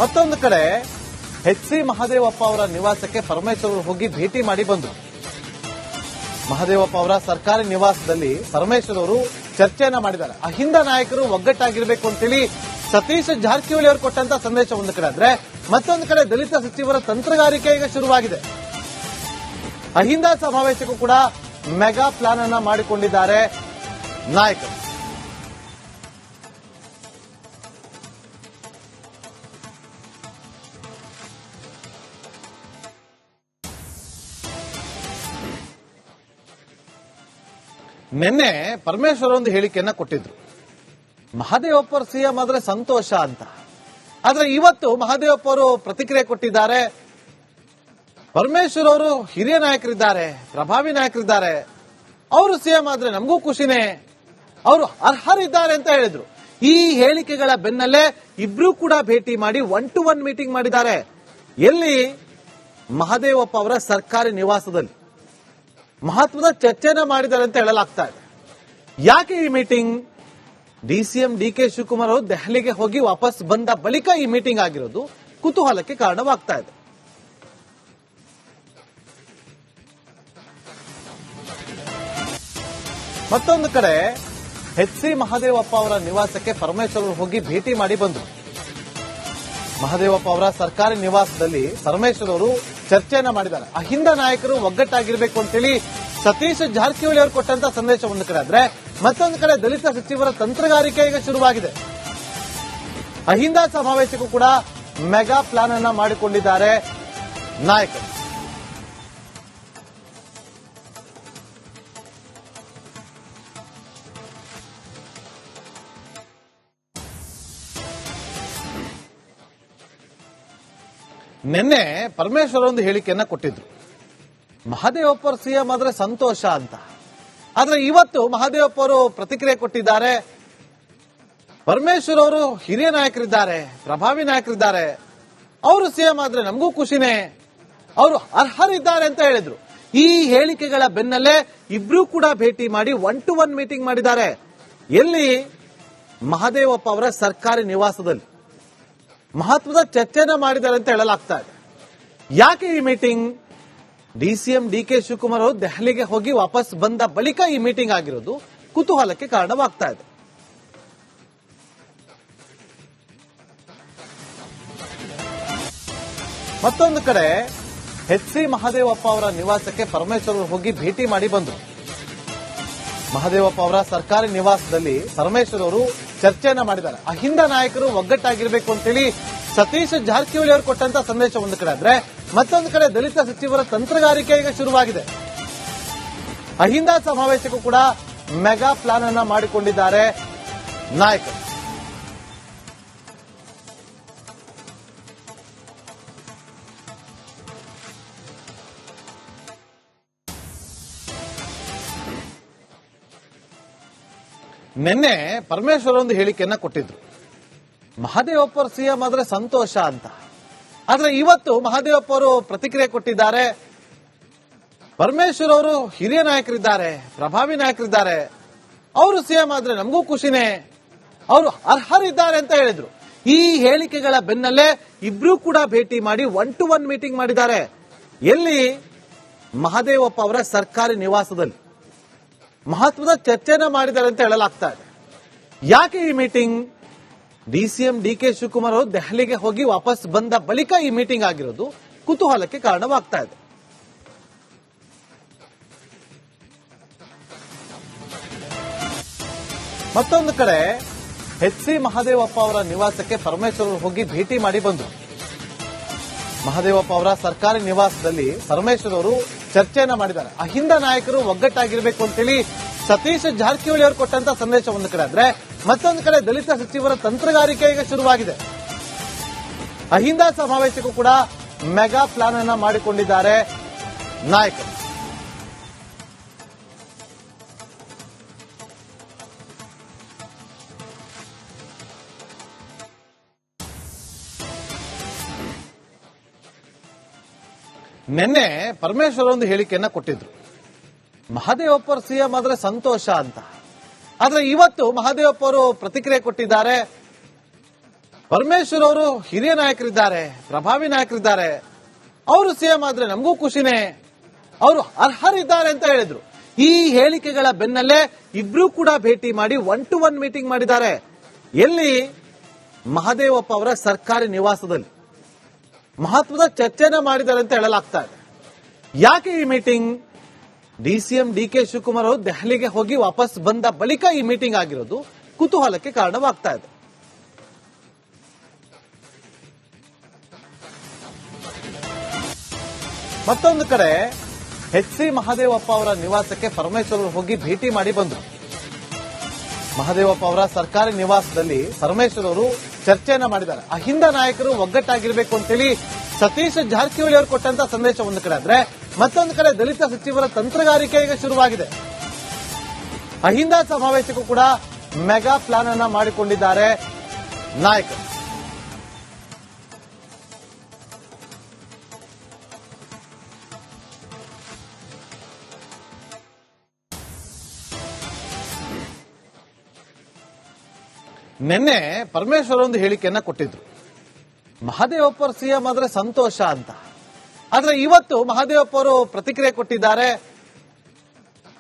ಮತ್ತೊಂದು ಕಡೆ ಎಚ್.ಸಿ. ಮಹದೇವಪ್ಪ ಅವರ ನಿವಾಸಕ್ಕೆ ಪರಮೇಶ್ವರ್ ಹೋಗಿ ಭೇಟಿ ಮಾಡಿ ಬಂದರು. ಮಹದೇವಪ್ಪ ಅವರ ಸರ್ಕಾರಿ ನಿವಾಸದಲ್ಲಿ ಪರಮೇಶ್ವರ್ ಅವರು ಚರ್ಚೆಯನ್ನ ಮಾಡಿದ್ದಾರೆ. ಅಹಿಂದ ನಾಯಕರು ಒಗ್ಗಟ್ಟಾಗಿರಬೇಕು ಅಂತೇಳಿ ಸತೀಶ್ ಜಾರಕಿಹೊಳಿ ಅವರು ಕೊಟ್ಟಂತ ಸಂದೇಶ ಒಂದು ಕಡೆ ಆದ್ರೆ, ಮತ್ತೊಂದು ಕಡೆ ದಲಿತ ಸಚಿವರ ತಂತ್ರಗಾರಿಕೆ ಈಗ ಶುರುವಾಗಿದೆ. ಅಹಿಂದ ಸಮಾವೇಶಕ್ಕೂ ಕೂಡ ಮೆಗಾ ಪ್ಲಾನ್ ಅನ್ನ ಮಾಡಿಕೊಂಡಿದ್ದಾರೆ ನಾಯಕರು. ನಿನ್ನೆ ಪರಮೇಶ್ವರ್ ಒಂದು ಹೇಳಿಕೆಯನ್ನ ಕೊಟ್ಟಿದ್ರು. ಮಹದೇವಪ್ಪ ಅವರು ಸಿಎಂ ಆದ್ರೆ ಸಂತೋಷ ಅಂತ. ಆದ್ರೆ ಇವತ್ತು ಮಹದೇವಪ್ಪ ಅವರು ಪ್ರತಿಕ್ರಿಯೆ ಕೊಟ್ಟಿದ್ದಾರೆ. ಪರಮೇಶ್ವರ್ ಅವರು ಹಿರಿಯ ನಾಯಕರಿದ್ದಾರೆ, ಪ್ರಭಾವಿ ನಾಯಕರಿದ್ದಾರೆ, ಅವರು ಸಿಎಂ ಆದ್ರೆ ನಮಗೂ ಖುಷಿನೇ, ಅವರು ಅರ್ಹರಿದ್ದಾರೆ ಅಂತ ಹೇಳಿದ್ರು. ಈ ಹೇಳಿಕೆಗಳ ಬೆನ್ನಲ್ಲೇ ಇಬ್ರು ಕೂಡ ಭೇಟಿ ಮಾಡಿ 1-to-1 ಮೀಟಿಂಗ್ ಮಾಡಿದ್ದಾರೆ. ಎಲ್ಲಿ? ಮಹದೇವಪ್ಪ ಅವರ ಸರ್ಕಾರಿ ನಿವಾಸದಲ್ಲಿ ಮಹತ್ವದ ಚರ್ಚೆನ ಮಾಡಿದ್ದಾರೆ ಅಂತ ಹೇಳಲಾಗ್ತಾ ಇದೆ. ಯಾಕೆ ಈ ಮೀಟಿಂಗ್? ಡಿಸಿಎಂ ಡಿ.ಕೆ. ಶಿವಕುಮಾರ್ ಅವರು ದೆಹಲಿಗೆ ಹೋಗಿ ವಾಪಸ್ ಬಂದ ಬಳಿಕ ಈ ಮೀಟಿಂಗ್ ಆಗಿರೋದು ಕುತೂಹಲಕ್ಕೆ ಕಾರಣವಾಗ್ತಾ ಇದೆ. ಮತ್ತೊಂದು ಕಡೆ ಎಚ್.ಸಿ. ಮಹದೇವಪ್ಪ ಅವರ ನಿವಾಸಕ್ಕೆ ಪರಮೇಶ್ವರ್ ಹೋಗಿ ಭೇಟಿ ಮಾಡಿ ಬಂದರು. ಮಹದೇವಪ್ಪ ಅವರ ಸರ್ಕಾರಿ ನಿವಾಸದಲ್ಲಿ ಪರಮೇಶ್ವರ್ ಅವರು ಚರ್ಚೆಯನ್ನ ಮಾಡಿದ್ದಾರೆ. ಅಹಿಂದ ನಾಯಕರು ಒಗ್ಗಟ್ಟಾಗಿರಬೇಕು ಅಂತೇಳಿ ಸತೀಶ್ ಜಾರಕಿಹೊಳಿ ಅವರು ಕೊಟ್ಟಂತ ಸಂದೇಶ ಒಂದು ಕಡೆ ಆದ್ರೆ, ಮತ್ತೊಂದು ಕಡೆ ದಲಿತ ಸಚಿವರ ತಂತ್ರಗಾರಿಕೆ ಈಗ ಶುರುವಾಗಿದೆ. ಅಹಿಂದ ಸಮಾವೇಶಕ್ಕೂ ಕೂಡ ಮೆಗಾ ಪ್ಲಾನ್ ಅನ್ನ ಮಾಡಿಕೊಂಡಿದ್ದಾರೆ ನಾಯಕರು. ನಿನ್ನೆ ಪರಮೇಶ್ವರ್ ಒಂದು ಹೇಳಿಕೆಯನ್ನ ಕೊಟ್ಟಿದ್ರು. ಮಹದೇವಪ್ಪ ಅವರು ಸಿಎಂ ಆದ್ರೆ ಸಂತೋಷ ಅಂತ. ಆದ್ರೆ ಇವತ್ತು ಮಹದೇವಪ್ಪ ಅವರು ಪ್ರತಿಕ್ರಿಯೆ ಕೊಟ್ಟಿದ್ದಾರೆ. ಪರಮೇಶ್ವರ್ ಅವರು ಹಿರಿಯ ನಾಯಕರಿದ್ದಾರೆ, ಪ್ರಭಾವಿ ನಾಯಕರಿದ್ದಾರೆ, ಅವರು ಸಿಎಂ ಆದ್ರೆ ನಮಗೂ ಖುಷಿನೇ, ಅವರು ಅರ್ಹರಿದ್ದಾರೆ ಅಂತ ಹೇಳಿದ್ರು. ಈ ಹೇಳಿಕೆಗಳ ಬೆನ್ನಲ್ಲೇ ಇಬ್ರು ಕೂಡ ಭೇಟಿ ಮಾಡಿ 1-to-1 ಮೀಟಿಂಗ್ ಮಾಡಿದ್ದಾರೆ. ಎಲ್ಲಿ? ಮಹದೇವಪ್ಪ ಅವರ ಸರ್ಕಾರಿ ನಿವಾಸದಲ್ಲಿ ಮಹತ್ವದ ಚರ್ಚೆನ ಮಾಡಿದ್ದಾರೆ ಅಂತ ಹೇಳಲಾಗ್ತಾ ಇದೆ. ಯಾಕೆ ಈ ಮೀಟಿಂಗ್? ಡಿಸಿಎಂ ಡಿ.ಕೆ. ಶಿವಕುಮಾರ್ ಅವರು ದೆಹಲಿಗೆ ಹೋಗಿ ವಾಪಸ್ ಬಂದ ಬಳಿಕ ಈ ಮೀಟಿಂಗ್ ಆಗಿರೋದು ಕುತೂಹಲಕ್ಕೆ ಕಾರಣವಾಗ್ತಾ ಇದೆ. ಮತ್ತೊಂದು ಕಡೆ ಎಚ್.ಸಿ. ಮಹದೇವಪ್ಪ ಅವರ ನಿವಾಸಕ್ಕೆ ಪರಮೇಶ್ವರ್ ಹೋಗಿ ಭೇಟಿ ಮಾಡಿ ಬಂದರು. ಮಹದೇವಪ್ಪ ಅವರ ಸರ್ಕಾರಿ ನಿವಾಸದಲ್ಲಿ ಪರಮೇಶ್ವರ್ ಅವರು ಚರ್ಚೆಯನ್ನ ಮಾಡಿದ್ದಾರೆ. ಅಹಿಂದ ನಾಯಕರು ಒಗ್ಗಟ್ಟಾಗಿರಬೇಕು ಅಂತೇಳಿ ಸತೀಶ್ ಜಾರಕಿಹೊಳಿ ಅವರು ಕೊಟ್ಟಂತ ಸಂದೇಶ ಒಂದು ಕಡೆ ಆದ್ರೆ, ಮತ್ತೊಂದು ಕಡೆ ದಲಿತ ಸಚಿವರ ತಂತ್ರಗಾರಿಕೆ ಈಗ ಶುರುವಾಗಿದೆ. ಅಹಿಂದ ಸಮಾವೇಶಕ್ಕೂ ಕೂಡ ಮೆಗಾ ಪ್ಲಾನ್ ಅನ್ನ ಮಾಡಿಕೊಂಡಿದ್ದಾರೆ ನಾಯಕರು. ನಿನ್ನೆ ಪರಮೇಶ್ವರ್ ಒಂದು ಹೇಳಿಕೆಯನ್ನ ಕೊಟ್ಟಿದ್ರು. ಮಹದೇವಪ್ಪ ಅವರು ಸಿಎಂ ಆದ್ರೆ ಸಂತೋಷ ಅಂತ. ಆದ್ರೆ ಇವತ್ತು ಮಹದೇವಪ್ಪ ಅವರು ಪ್ರತಿಕ್ರಿಯೆ ಕೊಟ್ಟಿದ್ದಾರೆ. ಪರಮೇಶ್ವರ್ ಅವರು ಹಿರಿಯ ನಾಯಕರಿದ್ದಾರೆ, ಪ್ರಭಾವಿ ನಾಯಕರಿದ್ದಾರೆ, ಅವರು ಸಿಎಂ ಆದ್ರೆ ನಮಗೂ ಖುಷಿನೇ, ಅವರು ಅರ್ಹರಿದ್ದಾರೆ ಅಂತ ಹೇಳಿದ್ರು. ಈ ಹೇಳಿಕೆಗಳ ಬೆನ್ನಲ್ಲೇ ಇಬ್ರು ಕೂಡ ಭೇಟಿ ಮಾಡಿ 1-to-1 ಮೀಟಿಂಗ್ ಮಾಡಿದ್ದಾರೆ. ಎಲ್ಲಿ? ಮಹದೇವಪ್ಪ ಅವರ ಸರ್ಕಾರಿ ನಿವಾಸದಲ್ಲಿ ಮಹತ್ವದ ಚರ್ಚೆನ ಮಾಡಿದ್ದಾರೆ ಅಂತ ಹೇಳಲಾಗ್ತಾ ಇದೆ. ಯಾಕೆ ಈ ಮೀಟಿಂಗ್? ಡಿಸಿಎಂ ಡಿ.ಕೆ. ಶಿವಕುಮಾರ್ ಅವರು ದೆಹಲಿಗೆ ಹೋಗಿ ವಾಪಸ್ ಬಂದ ಬಳಿಕ ಈ ಮೀಟಿಂಗ್ ಆಗಿರೋದು ಕುತೂಹಲಕ್ಕೆ ಕಾರಣವಾಗ್ತಾ ಇದೆ. ಮತ್ತೊಂದು ಕಡೆ ಎಚ್.ಸಿ. ಮಹದೇವಪ್ಪ ಅವರ ನಿವಾಸಕ್ಕೆ ಪರಮೇಶ್ವರ್ ಹೋಗಿ ಭೇಟಿ ಮಾಡಿ ಬಂದರು. ಮಹದೇವಪ್ಪ ಅವರ ಸರ್ಕಾರಿ ನಿವಾಸದಲ್ಲಿ ಪರಮೇಶ್ವರ್ ಅವರು ಚರ್ಚೆಯನ್ನ ಮಾಡಿದ್ದಾರೆ. ಅಹಿಂದ ನಾಯಕರು ಒಗ್ಗಟ್ಟಾಗಿರಬೇಕು ಅಂತೇಳಿ ಸತೀಶ್ ಜಾರಕಿಹೊಳಿ ಅವರು ಕೊಟ್ಟಂತ ಸಂದೇಶ ಒಂದು ಕಡೆ ಆದ್ರೆ, ಮತ್ತೊಂದು ಕಡೆ ದಲಿತ ಸಚಿವರ ತಂತ್ರಗಾರಿಕೆ ಈಗ ಶುರುವಾಗಿದೆ. ಅಹಿಂದ ಸಮಾವೇಶಕ್ಕೂ ಕೂಡ ಮೆಗಾ ಪ್ಲಾನ್ ಅನ್ನ ಮಾಡಿಕೊಂಡಿದ್ದಾರೆ ನಾಯಕರು. ನಿನ್ನೆ ಪರಮೇಶ್ವರ್ ಒಂದು ಹೇಳಿಕೆಯನ್ನ ಕೊಟ್ಟಿದ್ರು. ಮಹದೇವಪ್ಪ ಅವರು ಸಿಎಂ ಆದ್ರೆ ಸಂತೋಷ ಅಂತ. ಆದ್ರೆ ಇವತ್ತು ಮಹದೇವಪ್ಪ ಅವರು ಪ್ರತಿಕ್ರಿಯೆ ಕೊಟ್ಟಿದ್ದಾರೆ. ಪರಮೇಶ್ವರ್ ಅವರು ಹಿರಿಯ ನಾಯಕರಿದ್ದಾರೆ, ಪ್ರಭಾವಿ ನಾಯಕರಿದ್ದಾರೆ, ಅವರು ಸಿಎಂ ಆದ್ರೆ ನಮಗೂ ಖುಷಿನೇ, ಅವರು ಅರ್ಹರಿದ್ದಾರೆ ಅಂತ ಹೇಳಿದ್ರು. ಈ ಹೇಳಿಕೆಗಳ ಬೆನ್ನಲ್ಲೇ ಇಬ್ರು ಕೂಡ ಭೇಟಿ ಮಾಡಿ 1-to-1 ಮೀಟಿಂಗ್ ಮಾಡಿದ್ದಾರೆ. ಎಲ್ಲಿ? ಮಹದೇವಪ್ಪ ಅವರ ಸರ್ಕಾರಿ ನಿವಾಸದಲ್ಲಿ ಮಹತ್ವದ ಚರ್ಚೆನ ಮಾಡಿದ್ದಾರೆ ಅಂತ ಹೇಳಲಾಗ್ತಾ ಇದೆ. ಯಾಕೆ ಈ ಮೀಟಿಂಗ್? ಡಿಸಿಎಂ ಡಿಕೆ ಶಿವಕುಮಾರ್ ಅವರು ದೆಹಲಿಗೆ ಹೋಗಿ ವಾಪಸ್ ಬಂದ ಬಳಿಕ ಈ ಮೀಟಿಂಗ್ ಆಗಿರೋದು ಕುತೂಹಲಕ್ಕೆ ಕಾರಣವಾಗ್ತಾ ಇದೆ. ಮತ್ತೊಂದು ಕಡೆ ಎಚ್ ಸಿ ಮಹದೇವಪ್ಪ ಅವರ ನಿವಾಸಕ್ಕೆ ಪರಮೇಶ್ವರ್ ಹೋಗಿ ಭೇಟಿ ಮಾಡಿ ಬಂದರು. ಮಹದೇವಪ್ಪ ಅವರ ಸರ್ಕಾರಿ ನಿವಾಸದಲ್ಲಿ ಪರಮೇಶ್ವರ್ ಅವರು ಚರ್ಚೆಯನ್ನ ಮಾಡಿದ್ದಾರೆ. ಅಹಿಂದ ನಾಯಕರು ಒಗ್ಗಟ್ಟಾಗಿರಬೇಕು ಅಂತೇಳಿ ಸತೀಶ್ ಜಾರಕಿಹೊಳಿ ಅವರು ಕೊಟ್ಟಂತ ಸಂದೇಶ ಒಂದು ಕಡೆ ಆದ್ರೆ, ಮತ್ತೊಂದು ಕಡೆ ದಲಿತ ಸಚಿವರ ತಂತ್ರಗಾರಿಕೆ ಈಗ ಶುರುವಾಗಿದೆ. ಅಹಿಂದ ಸಮಾವೇಶಕ್ಕೂ ಕೂಡ ಮೆಗಾ ಪ್ಲಾನ್ ಅನ್ನ ಮಾಡಿಕೊಂಡಿದ್ದಾರೆ ನಾಯಕರು. ನಿನ್ನೆ ಪರಮೇಶ್ವರ್ ಒಂದು ಹೇಳಿಕೆಯನ್ನ ಕೊಟ್ಟಿದ್ರು. ಮಹದೇವಪ್ಪ ಸಿಎಂ ಆದ್ರೆ ಸಂತೋಷ ಅಂತ. ಆದ್ರೆ ಇವತ್ತು ಮಹದೇವಪ್ಪ ಅವರು ಪ್ರತಿಕ್ರಿಯೆ ಕೊಟ್ಟಿದ್ದಾರೆ.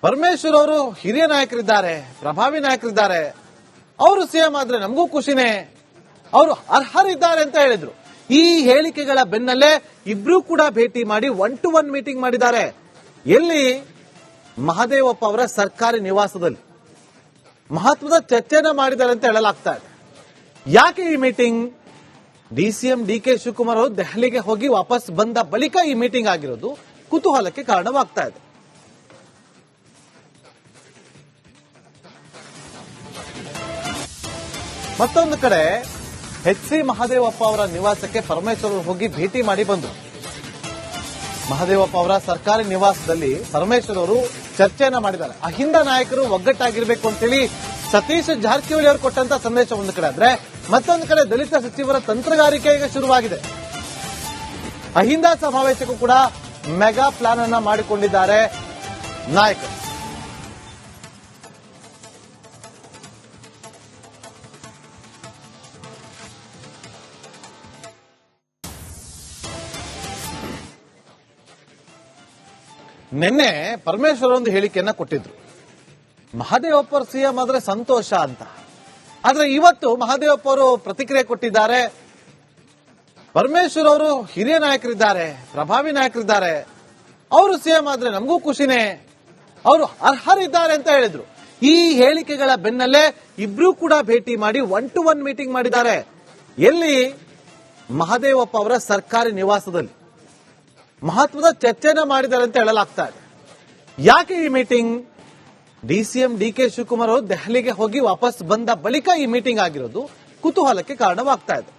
ಪರಮೇಶ್ವರ್ ಅವರು ಹಿರಿಯ ನಾಯಕರಿದ್ದಾರೆ, ಪ್ರಭಾವಿ ನಾಯಕರಿದ್ದಾರೆ, ಅವರು ಸಿಎಂ ಆದ್ರೆ ನಮಗೂ ಖುಷಿನೇ, ಅವರು ಅರ್ಹರಿದ್ದಾರೆ ಅಂತ ಹೇಳಿದ್ರು. ಈ ಹೇಳಿಕೆಗಳ ಬೆನ್ನಲ್ಲೇ ಇಬ್ರು ಕೂಡ ಭೇಟಿ ಮಾಡಿ 1-to-1 ಮೀಟಿಂಗ್ ಮಾಡಿದ್ದಾರೆ. ಎಲ್ಲಿ? ಮಹದೇವಪ್ಪ ಅವರ ಸರ್ಕಾರಿ ನಿವಾಸದಲ್ಲಿ ಮಹತ್ವದ ಚರ್ಚೆನ ಮಾಡಿದ್ದಾರೆ ಅಂತ ಹೇಳಲಾಗ್ತಾ ಇದೆ. ಯಾಕೆ ಈ ಮೀಟಿಂಗ್? ಡಿಸಿಎಂ ಡಿಕೆ ಶಿವಕುಮಾರ್ ಅವರು ದೆಹಲಿಗೆ ಹೋಗಿ ವಾಪಸ್ ಬಂದ ಬಳಿಕ ಈ ಮೀಟಿಂಗ್ ಆಗಿರೋದು ಕುತೂಹಲಕ್ಕೆ ಕಾರಣವಾಗ್ತಾ ಇದೆ. ಮತ್ತೊಂದು ಕಡೆ ಎಚ್ ಸಿ ಮಹದೇವಪ್ಪ ಅವರ ನಿವಾಸಕ್ಕೆ ಪರಮೇಶ್ವರ್ ಹೋಗಿ ಭೇಟಿ ಮಾಡಿ ಬಂದರು. ಮಹದೇವಪ್ಪ ಅವರ ಸರ್ಕಾರಿ ನಿವಾಸದಲ್ಲಿ ಪರಮೇಶ್ವರ್ ಅವರು ಚರ್ಚೆಯನ್ನ ಮಾಡಿದ್ದಾರೆ. ಅಹಿಂದ ನಾಯಕರು ಒಗ್ಗಟ್ಟಾಗಿರಬೇಕು ಅಂತೇಳಿ ಸತೀಶ್ ಜಾರಕಿಹೊಳಿ ಅವರು ಕೊಟ್ಟಂತ ಸಂದೇಶ ಒಂದು ಕಡೆ ಆದ್ರೆ, ಮತ್ತೊಂದು ಕಡೆ ದಲಿತ ಸಚಿವರ ತಂತ್ರಗಾರಿಕೆ ಈಗ ಶುರುವಾಗಿದೆ. ಅಹಿಂದ ಸಮಾವೇಶಕ್ಕೂ ಕೂಡ ಮೆಗಾ ಪ್ಲಾನ್ ಅನ್ನ ಮಾಡಿಕೊಂಡಿದ್ದಾರೆ ನಾಯಕರು. ನಿನ್ನೆ ಪರಮೇಶ್ವರ್ ಒಂದು ಹೇಳಿಕೆಯನ್ನ ಕೊಟ್ಟಿದ್ರು. ಮಹದೇವಪ್ಪ ಸಿಎಂ ಆದ್ರೆ ಸಂತೋಷ ಅಂತ. ಆದ್ರೆ ಇವತ್ತು ಮಹದೇವಪ್ಪ ಅವರು ಪ್ರತಿಕ್ರಿಯೆ ಕೊಟ್ಟಿದ್ದಾರೆ. ಪರಮೇಶ್ವರ್ ಅವರು ಹಿರಿಯ ನಾಯಕರಿದ್ದಾರೆ, ಪ್ರಭಾವಿ ನಾಯಕರಿದ್ದಾರೆ, ಅವರು ಸಿಎಂ ಆದ್ರೆ ನಮಗೂ ಖುಷಿನೇ, ಅವರು ಅರ್ಹರಿದ್ದಾರೆ ಅಂತ ಹೇಳಿದ್ರು. ಈ ಹೇಳಿಕೆಗಳ ಬೆನ್ನಲ್ಲೇ ಇಬ್ರು ಕೂಡ ಭೇಟಿ ಮಾಡಿ 1-to-1 ಮೀಟಿಂಗ್ ಮಾಡಿದ್ದಾರೆ. ಎಲ್ಲಿ? ಮಹದೇವಪ್ಪ ಅವರ ಸರ್ಕಾರಿ ನಿವಾಸದಲ್ಲಿ ಮಹತ್ವದ ಚರ್ಚೆನ ಮಾಡಿದ್ದಾರೆ ಅಂತ ಹೇಳಲಾಗ್ತಾ ಇದೆ. ಯಾಕೆ ಈ ಮೀಟಿಂಗ್? ಡಿಸಿಎಂ ಡಿಕೆ ಶಿವಕುಮಾರ್ ಅವರು ದೆಹಲಿಗೆ ಹೋಗಿ ವಾಪಸ್ ಬಂದ ಬಳಿಕ ಈ ಮೀಟಿಂಗ್ ಆಗಿರೋದು ಕುತೂಹಲಕ್ಕೆ ಕಾರಣವಾಗ್ತಾ ಇದೆ.